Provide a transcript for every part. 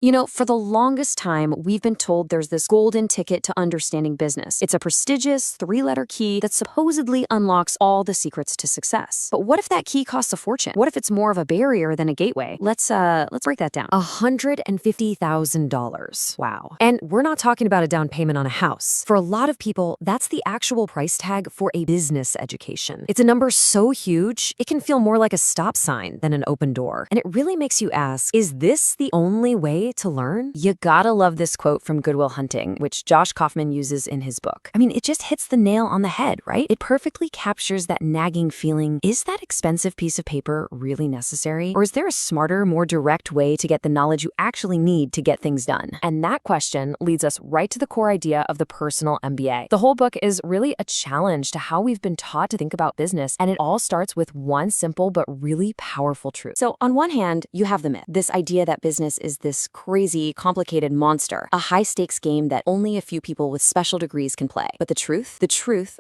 For the longest time, we've been told there's this golden ticket to understanding business. It's a prestigious three-letter key that supposedly unlocks all the secrets to success. But what if that key costs a fortune? What if it's more of a barrier than a gateway? Let's break that down. $150,000. Wow. And we're not talking about a down payment on a house. For a lot of people, that's the actual price tag for a business education. It's a number so huge, it can feel more like a stop sign than an open door. And it really makes you ask, is this the only way to learn? You gotta love this quote from Good Will Hunting, which Josh Kaufman uses in his book. It just hits the nail on the head, right? It perfectly captures that nagging feeling. Is that expensive piece of paper really necessary? Or is there a smarter, more direct way to get the knowledge you actually need to get things done? And that question leads us right to the core idea of the personal MBA. The whole book is really a challenge to how we've been taught to think about business, and it all starts with one simple but really powerful truth. So on one hand, you have the myth, this idea that business is this crazy, complicated monster, a high-stakes game that only a few people with special degrees can play. But the truth,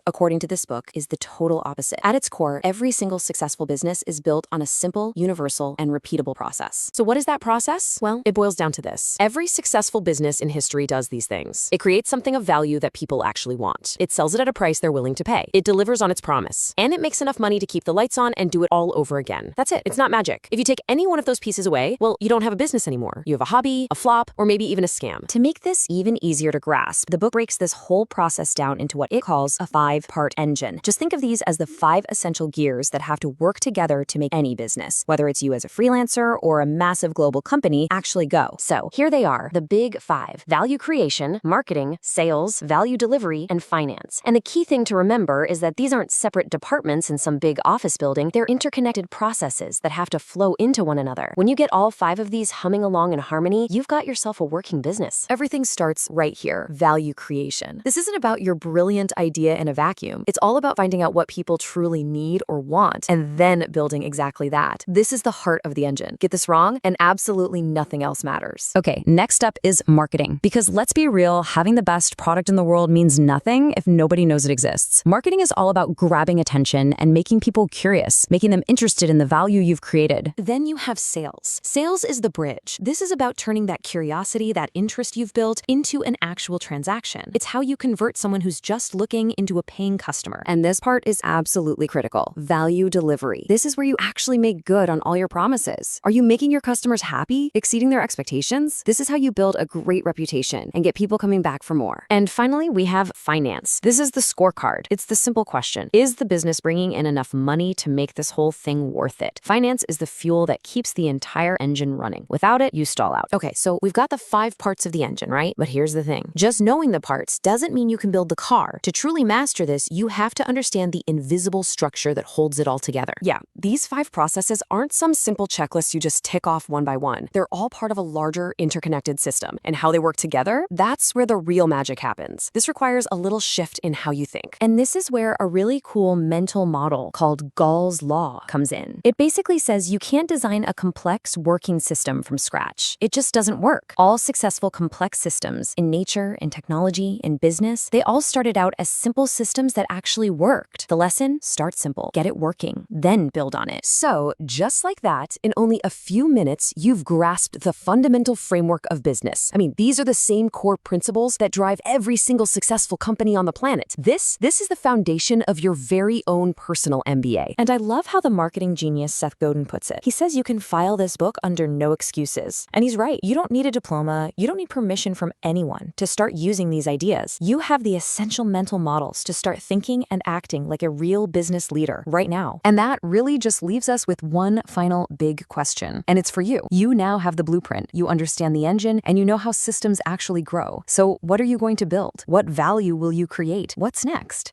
according to this book, is the total opposite. At its core, every single successful business is built on a simple, universal, and repeatable process. So what is that process? Well, it boils down to this. Every successful business in history does these things. It creates something of value that people actually want. It sells it at a price they're willing to pay. It delivers on its promise. And it makes enough money to keep the lights on and do it all over again. That's it. It's not magic. If you take any one of those pieces away, well, you don't have a business anymore. You have a hobby, a flop, or maybe even a scam. To make this even easier to grasp, the book breaks this whole process down into what it calls a 5-part engine. Just think of these as the 5 essential gears that have to work together to make any business, whether it's you as a freelancer or a massive global company, actually go. So here they are, the big 5: value creation, marketing, sales, value delivery, and finance. And the key thing to remember is that these aren't separate departments in some big office building. They're interconnected processes that have to flow into one another. When you get all 5 of these humming along in harmony, you've got yourself a working business. Everything starts right here, value creation. This isn't about your brilliant idea in a vacuum. It's all about finding out what people truly need or want, and then building exactly that. This is the heart of the engine. Get this wrong, and absolutely nothing else matters. Okay, next up is marketing. Because let's be real, having the best product in the world means nothing if nobody knows it exists. Marketing is all about grabbing attention and making people curious, making them interested in the value you've created. Then you have sales. Sales is the bridge. This is about turning that curiosity, that interest you've built, into an actual transaction. It's how you convert someone who's just looking into a paying customer. And this part is absolutely critical. Value delivery. This is where you actually make good on all your promises. Are you making your customers happy, exceeding their expectations? This is how you build a great reputation and get people coming back for more. And finally, we have finance. This is the scorecard. It's the simple question. Is the business bringing in enough money to make this whole thing worth it? Finance is the fuel that keeps the entire engine running. Without it, you stall out. Okay, so we've got the 5 parts of the engine, right? But here's the thing. Just knowing the parts doesn't mean you can build the car. To truly master this, you have to understand the invisible structure that holds it all together. Yeah, these 5 processes aren't some simple checklists you just tick off one by one. They're all part of a larger interconnected system. And how they work together, that's where the real magic happens. This requires a little shift in how you think. And this is where a really cool mental model called Gall's Law comes in. It basically says you can't design a complex working system from scratch. It just doesn't work. All successful complex systems in nature, in technology, in business, they all started out as simple systems that actually worked. The lesson? Start simple. Get it working. Then build on it. So, just like that, in only a few minutes, you've grasped the fundamental framework of business. These are the same core principles that drive every single successful company on the planet. This is the foundation of your very own personal MBA. And I love how the marketing genius Seth Godin puts it. He says you can file this book under no excuses. And he's right. You don't need a diploma. You don't need permission from anyone to start using these ideas. You have the essential mental models to start thinking and acting like a real business leader right now. And that really just leaves us with one final big question. And it's for you. You now have the blueprint. You understand the engine, and you know how systems actually grow. So what are you going to build? What value will you create? What's next?